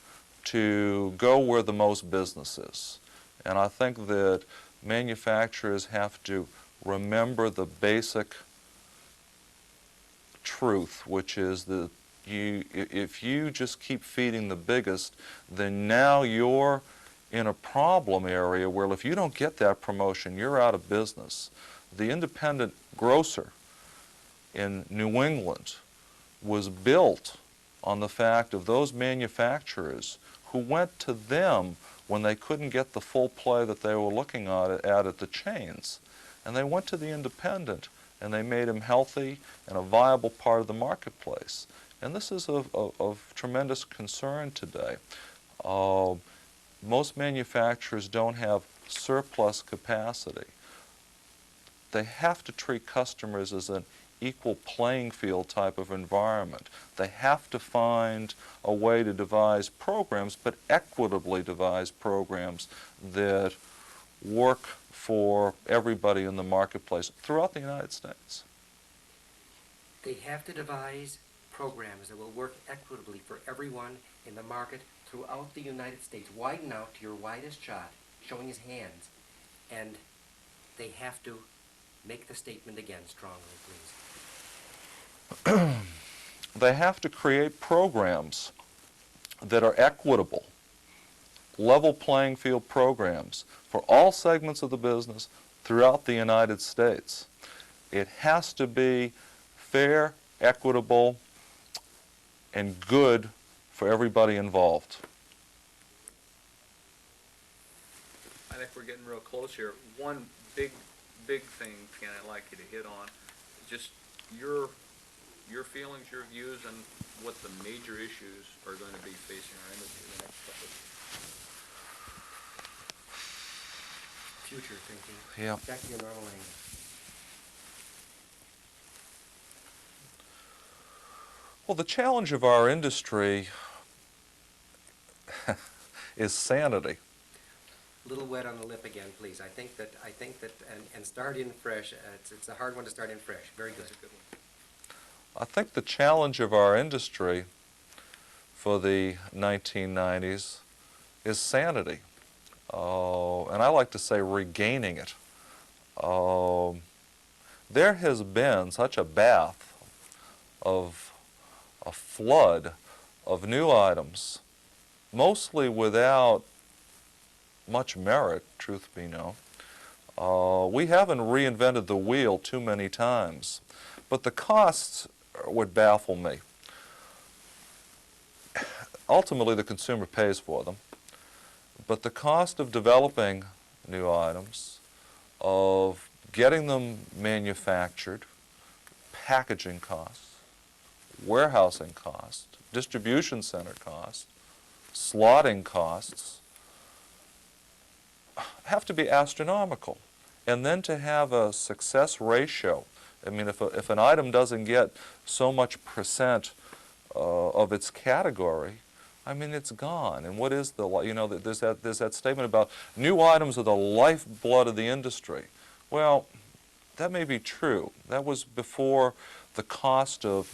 to go where the most business is. And I think that manufacturers have to remember the basic truth, which is that if you just keep feeding the biggest, then now you're in a problem area where if you don't get that promotion, you're out of business. The independent grocer in New England was built on the fact of those manufacturers who went to them when they couldn't get the full play that they were looking at the chains. And they went to the independent, and they made him healthy and a viable part of the marketplace. And this is of tremendous concern today. Most manufacturers don't have surplus capacity. They have to treat customers as an equal playing field type of environment. They have to find a way to devise programs, but equitably devise programs that work for everybody in the marketplace throughout the United States. They have to devise programs that will work equitably for everyone in the market throughout the United States. Widen out to your widest shot, showing his hands, and they have to make the statement again strongly, please. They have to create programs that are equitable, level playing field programs for all segments of the business throughout the United States. It has to be fair, equitable, and good for everybody involved. I think we're getting real close here. One big thing, Ken, I'd like you to hit on, just your feelings, your views, and what the major issues are going to be facing our industry in the next couple of years. Future thinking. Yeah. Back to your normal language. Well, the challenge of our industry is sanity. A little wet on the lip again, please. I think that, and start in fresh. It's a hard one to start in fresh. Very good. That's a good one. I think the challenge of our industry for the 1990s is sanity. And I like to say regaining it. There has been such a bath of a flood of new items, mostly without much merit, truth be known. We haven't reinvented the wheel too many times, but the costs would baffle me. Ultimately, the consumer pays for them, but the cost of developing new items, of getting them manufactured, packaging costs, warehousing costs, distribution center costs, slotting costs, have to be astronomical. And then to have a success ratio, I mean, if an item doesn't get so much percent of its category, I mean, it's gone. And what is the, you know, there's that statement about new items are the lifeblood of the industry. Well, that may be true. That was before the cost of,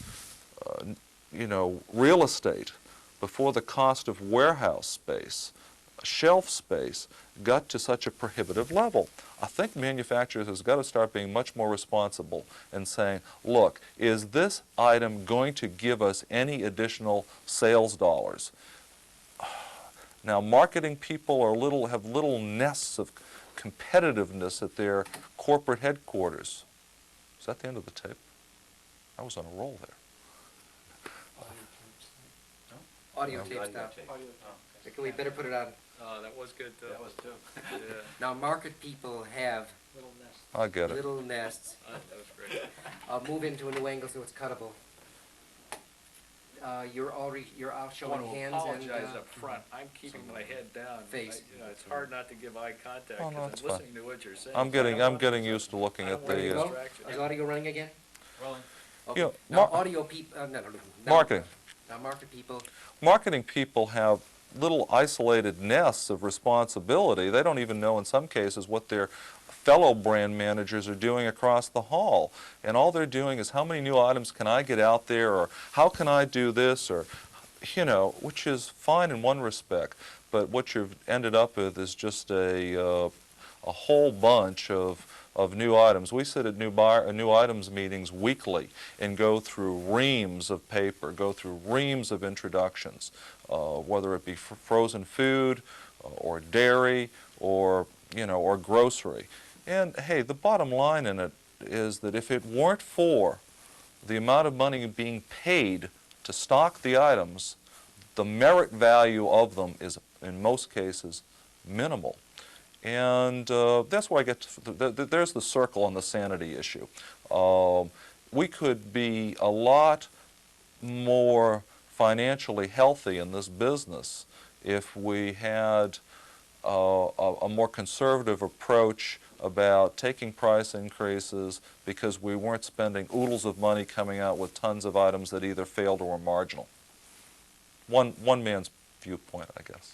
you know, real estate, before the cost of warehouse space, shelf space got to such a prohibitive level. I think manufacturers has got to start being much more responsible and saying, look, is this item going to give us any additional sales dollars? Now, marketing people are have little nests of competitiveness at their corporate headquarters. Is that the end of the tape? I was on a roll there. Audio No, tape audio stop. tape. Okay, we better put it on. That was good, too. That was two. Yeah, Now, market people have Little nest. I get it. little nests. that was great. Move into a new angle so it's cuttable. You're out I showing want to hands and, apologize up front. I'm keeping my head down. Face. It's hard not to give eye contact Oh, no, because it's I'm fine. listening to what you're saying. I'm getting used to looking I don't at wanna Ready to the, go? distraction. Is audio running again? Rolling. Okay. You know, Now, mar- audio people, no. Marketing. Now, market people, marketing people have little isolated nests of responsibility. They don't even know in some cases what their fellow brand managers are doing across the hall. And all they're doing is how many new items can I get out there, or how can I do this, or, which is fine in one respect. But what you've ended up with is just a whole bunch of new items. We sit at new items meetings weekly and go through reams of paper, go through reams of introductions, whether it be frozen food or dairy or grocery. And hey, the bottom line in it is that if it weren't for the amount of money being paid to stock the items, the merit value of them is, in most cases, minimal. And that's where I get to, there's the circle on the sanity issue. We could be a lot more financially healthy in this business if we had a more conservative approach about taking price increases because we weren't spending oodles of money coming out with tons of items that either failed or were marginal. One man's viewpoint, I guess.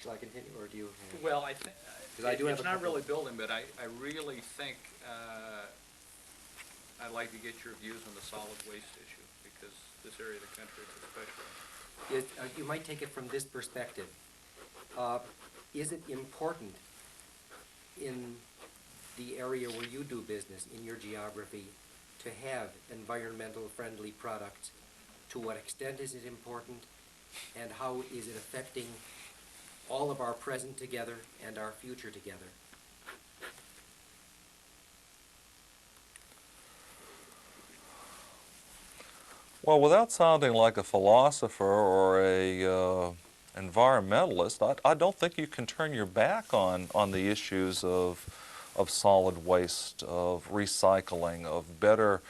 shall I continue, or do you? Well, I think, 'Cause I do have it's a not couple. really building, but I really think I'd like to get your views on the solid waste issue, because this area of the country is especially. You might take it from this perspective. Is it important in the area where you do business, in your geography, to have environmental friendly products? To what extent is it important, and how is it affecting all of our present together and our future together? Well, without sounding like a philosopher or a environmentalist, I don't think you can turn your back on the issues of solid waste, of recycling, of better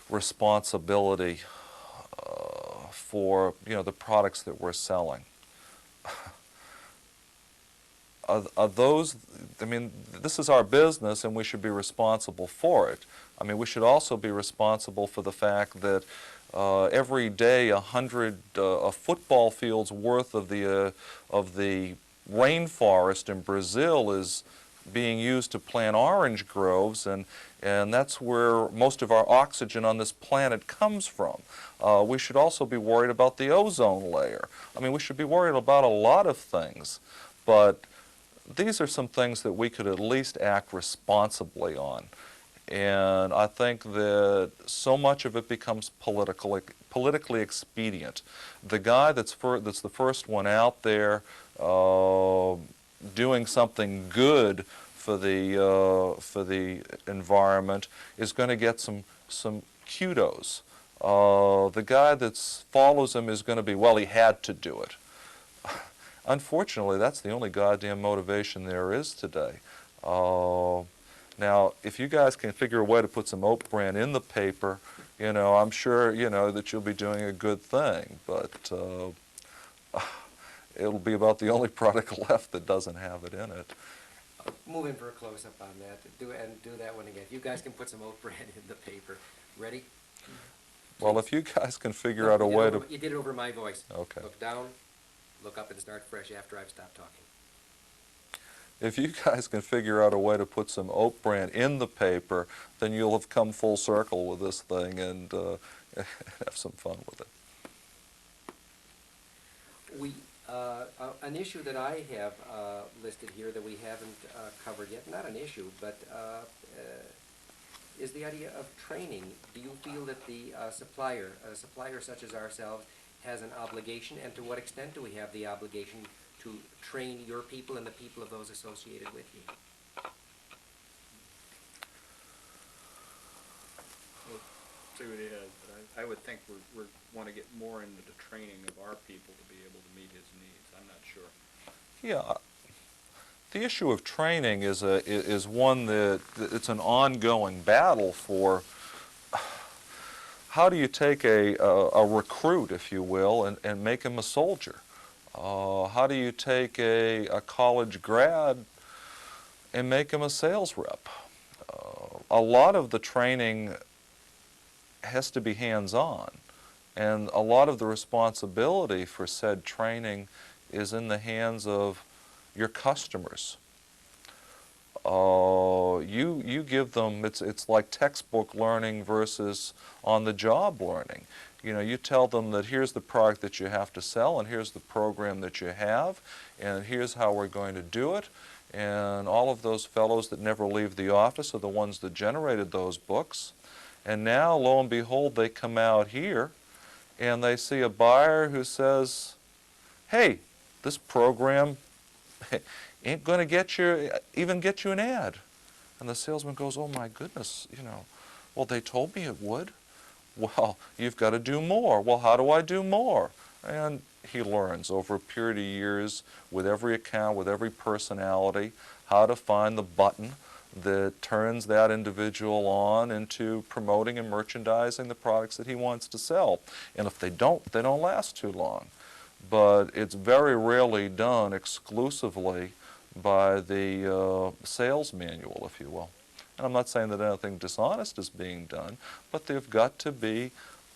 responsibility for the products that we're selling. Are those, I mean, this is our business and we should be responsible for it. I mean, we should also be responsible for the fact that every day a football field's worth of the rainforest in Brazil is being used to plant orange groves, and that's where most of our oxygen on this planet comes from. We should also be worried about the ozone layer. I mean, we should be worried about a lot of things, but these are some things that we could at least act responsibly on. And I think that so much of it becomes politically expedient. The guy that's the first one out there doing something good for the environment is going to get some kudos. The guy that follows him is going to be, well, he had to do it. Unfortunately, that's the only goddamn motivation there is today. Now, if you guys can figure a way to put some oat bran in the paper, I'm sure, that you'll be doing a good thing. But it'll be about the only product left that doesn't have it in it. Move in for a close-up on that. Do that one again. If you guys can put some oat bran in the paper. Ready? Well, if you guys can figure out a way to... You did it over my voice. Okay. Look down, look up, and start fresh after I've stopped talking. If you guys can figure out a way to put some oat bran in the paper, then you'll have come full circle with this thing and have some fun with it. An issue that I have listed here that we haven't covered yet, not an issue, but is the idea of training. Do you feel that the a supplier such as ourselves, has an obligation, and to what extent do we have the obligation to train your people and the people of those associated with you? See what he has, but I would think we want to get more into the training of our people to be able to meet his needs. I'm not sure. Yeah, the issue of training is one that it's an ongoing battle for. How do you take a recruit, if you will, and make him a soldier? How do you take a college grad and make him a sales rep? A lot of the training has to be hands-on, and a lot of the responsibility for said training is in the hands of your customers. You give them, it's like textbook learning versus on-the-job learning. You know, you tell them that here's the product that you have to sell, and here's the program that you have, and here's how we're going to do it. And all of those fellows that never leave the office are the ones that generated those books. And now, lo and behold, they come out here and they see a buyer who says, hey, this program ain't going to get you, even get you an ad. And the salesman goes, oh my goodness, you know, well, they told me it would. Well, you've got to do more. Well, how do I do more? And he learns over a period of years with every account, with every personality, how to find the button that turns that individual on into promoting and merchandising the products that he wants to sell. And if they don't last too long. But it's very rarely done exclusively by the sales manual, if you will. And I'm not saying that anything dishonest is being done, but there've got to be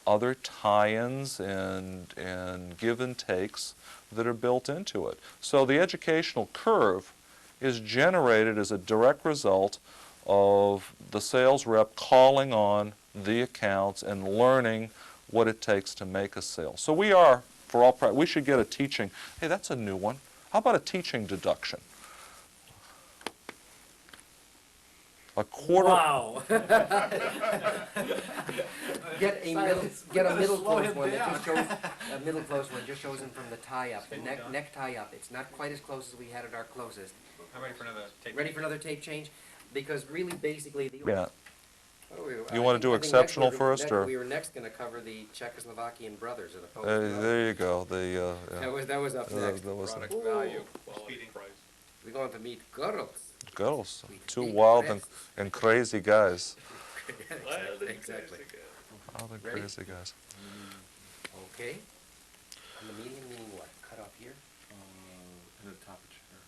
other tie-ins and give and takes that are built into it. So the educational curve is generated as a direct result of the sales rep calling on the accounts and learning what it takes to make a sale. So we are, for all practice, we should get a teaching. Hey, that's a new one. How about a teaching deduction? A quarter. Wow. Get a middle Slow close him one that down. just shows, a middle close one just shows him from the tie up, the neck tie up. It's not quite as close as we had at our closest. I'm ready for another tape. Ready for another tape change? Because really, basically, the. Yeah. Oh, You wanna do I think exceptional next we're- first, or? We were next going to cover the Czechoslovakian brothers of the Polish brothers. There you go. The That was up next. that was Product Ooh. value, quality, Speeding. price. We're going to meet girls. girls, We two speak wild French. and crazy guys. Exactly. Wild and Ready? crazy guys. Okay. And the median meaning what? Cut off here? In the top of chair.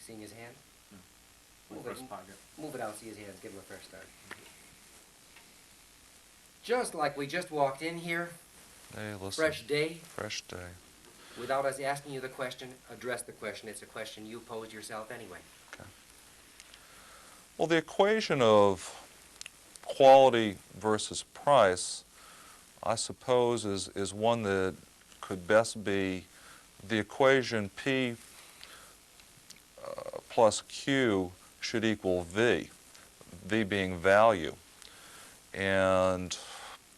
Seeing his hand? No. Move First it, pocket. move it out, see his hands, give him a fresh start. Just like we just walked in here, Hey, listen. fresh day, Fresh day. without us asking you the question, address the question. It's a question you posed yourself anyway. Well, the equation of quality versus price, I suppose, is one that could best be the equation P plus Q should equal V, V being value. And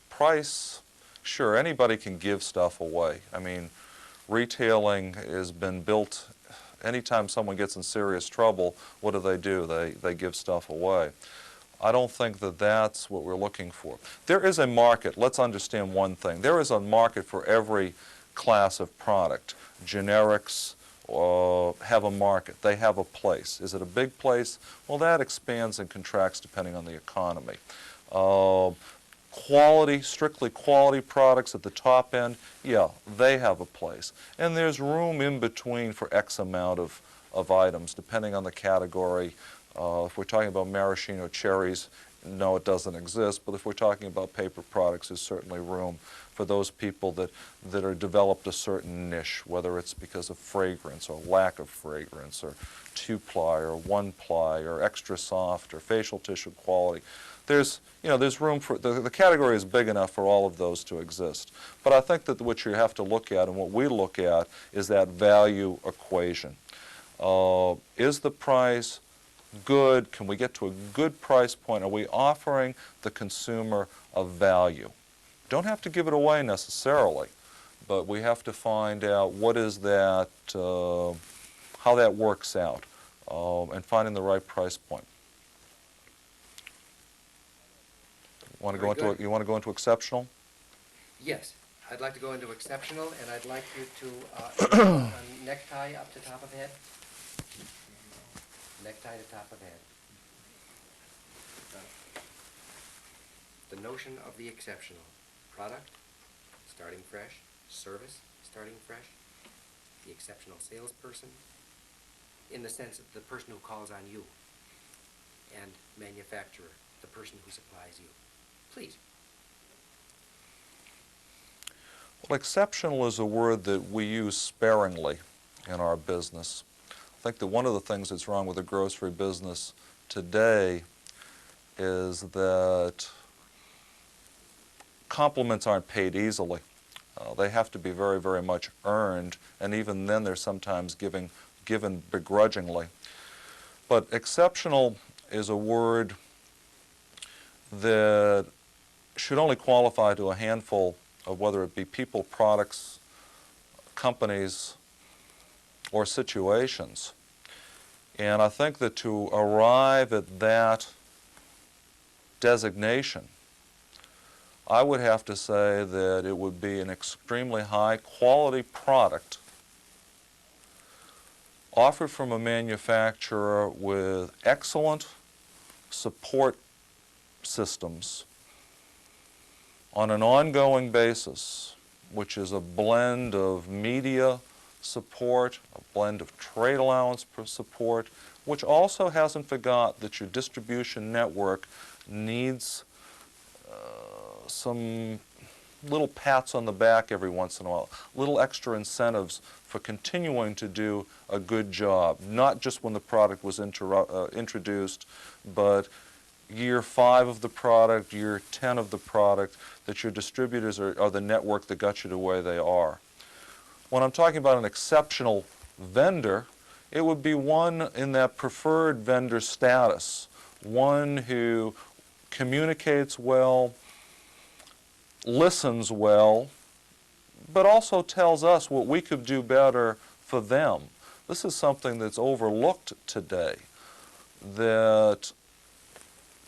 price, sure, anybody can give stuff away. I mean, retailing has been built, anytime someone gets in serious trouble, what do? They give stuff away. I don't think that that's what we're looking for. There is a market. Let's understand one thing. There is a market for every class of product. Generics have a market. They have a place. Is it a big place? Well, that expands and contracts depending on the economy. Quality, strictly quality products at the top end, yeah, they have a place. And there's room in between for X amount of items, depending on the category. If we're talking about maraschino cherries, no, it doesn't exist. But if we're talking about paper products, there's certainly room for those people that are developed a certain niche, whether it's because of fragrance or lack of fragrance or two-ply or one-ply or extra soft or facial tissue quality. There's room for, the category is big enough for all of those to exist. But I think that what you have to look at, and what we look at, is that value equation. Is the price good? Can we get to a good price point? Are we offering the consumer a value? Don't have to give it away necessarily, but we have to find out what is that, how that works out, and finding the right price point. Want to Very go into, good. you want to go into exceptional? Yes, I'd like to go into exceptional, and I'd like you to, necktie up to top of head. Necktie to top of head. The notion of the exceptional. Product, starting fresh. Service, starting fresh. The exceptional salesperson, in the sense of the person who calls on you. And manufacturer, the person who supplies you. Please. Well, exceptional is a word that we use sparingly in our business. I think that one of the things that's wrong with the grocery business today is that compliments aren't paid easily. They have to be very, very much earned, and even then they're sometimes given begrudgingly. But exceptional is a word that should only qualify to a handful of, whether it be people, products, companies, or situations. And I think that to arrive at that designation, I would have to say that it would be an extremely high quality product offered from a manufacturer with excellent support systems on an ongoing basis, which is a blend of media support, a blend of trade allowance support, which also hasn't forgot that your distribution network needs some little pats on the back every once in a while, little extra incentives for continuing to do a good job, not just when the product was introduced, but year 5 of the product, year 10 of the product, that your distributors are the network that got you to where they are. When I'm talking about an exceptional vendor, it would be one in that preferred vendor status, one who communicates well, listens well, but also tells us what we could do better for them. This is something that's overlooked today, that,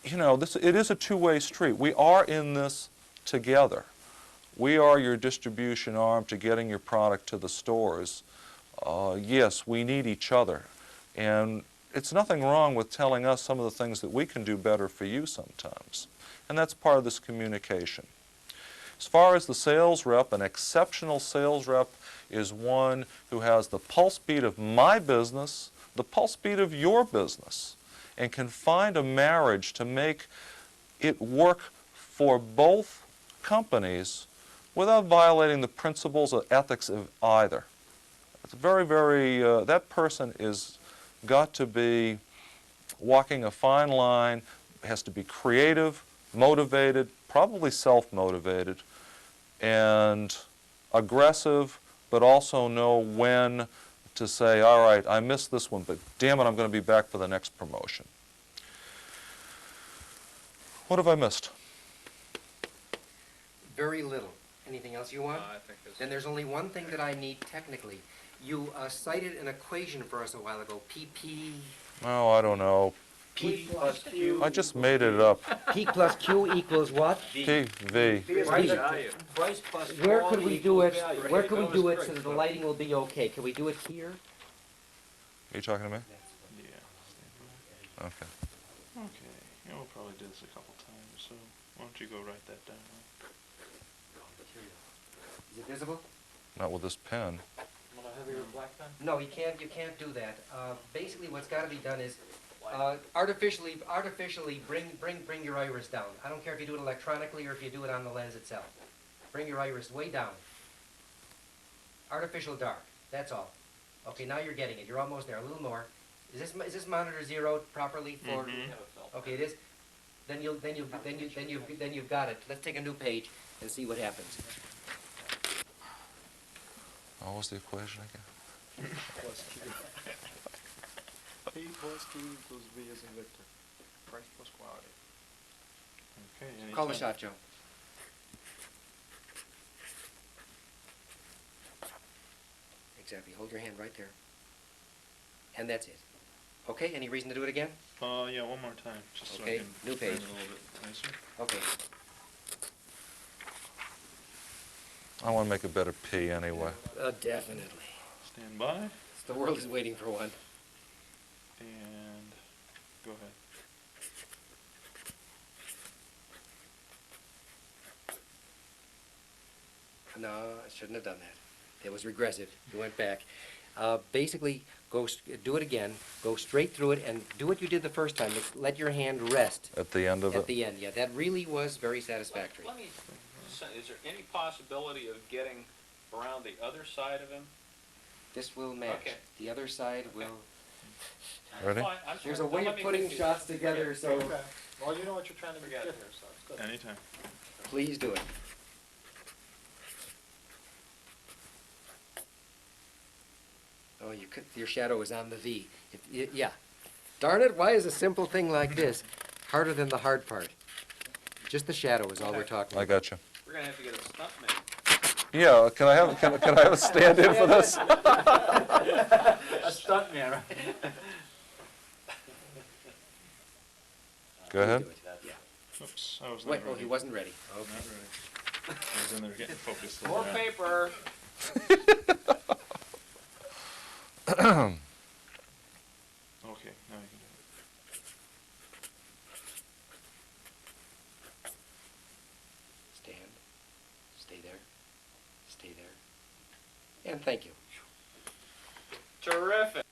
you know, it is a two-way street. We are in this together. We are your distribution arm to getting your product to the stores. Yes, we need each other. And it's nothing wrong with telling us some of the things that we can do better for you sometimes. And that's part of this communication. As far as the sales rep, an exceptional sales rep is one who has the pulse beat of my business, the pulse beat of your business, and can find a marriage to make it work for both companies without violating the principles of ethics of either. It's very, very, that person is got to be walking a fine line, has to be creative, motivated, probably self-motivated, and aggressive, but also know when to say, all right, I missed this one, but damn it, I'm going to be back for the next promotion. What have I missed? Very little. Anything else you want? I think this. Then there's only one thing that I need technically. You cited an equation for us a while ago, PP. Oh, I don't know. P plus Q. I just made it up. P plus Q equals what? PV. Right. Value. Price plus Where could we do it? value. Where could we do it so that the lighting will be okay? Can we do it here? Are you talking to me? Yeah. Okay. Okay. Yeah, we'll probably do this a couple times, so why don't you go write that down? Is it visible? Not with this pen. Want a heavier black pen? No, you can't do that. Basically, what's got to be done is artificially bring your iris down. I don't care if you do it electronically or if you do it on the lens itself. Bring your iris way down. Artificial dark. That's all. Okay, now you're getting it. You're almost there. A little more. Is this monitor zeroed properly for? Okay, it is. Then you've got it. Let's take a new page and see what happens. What was the equation again? P plus Q equals V as in Victor. Price plus quality. Okay. Call the anytime. shot, Joe. Exactly. Hold your hand right there. And that's it. Okay, any reason to do it again? Yeah, one more time, just so I Okay, can new frame page. it a little bit nicer. Okay. I want to make a better P anyway. Definitely. Stand by, The world is waiting for one. and go ahead. No, I shouldn't have done that. It was regressive. It went back. Basically, do it again. Go straight through it and do what you did the first time. Let your hand rest At the end of at it? the end. Yeah, that really was very satisfactory. Let me, is there any possibility of getting around the other side of him? This will match. Okay. The other side will. Ready? Fine, I'm There's a sorry, way don't of let me putting confuse shots you. together, so Okay. Well, you know what you're trying to get Forget here, it. so it's good. Anytime. please do it. Oh, you could, your shadow is on the V. Yeah. Darn it, why is a simple thing like this harder than the hard part? Just the shadow is all we're talking I about. got you. We're gonna have to get a stuntman. Yeah, can I have a stand-in for this? A stuntman, right? Go ahead. Do it. Yeah. Oops, I was not Wait, ready. oh, he wasn't ready. Not Okay. ready. I was in there getting focused. More Yeah. paper. Okay, now you can do it. Stand. Stay there. Stay there. And thank you. Terrific.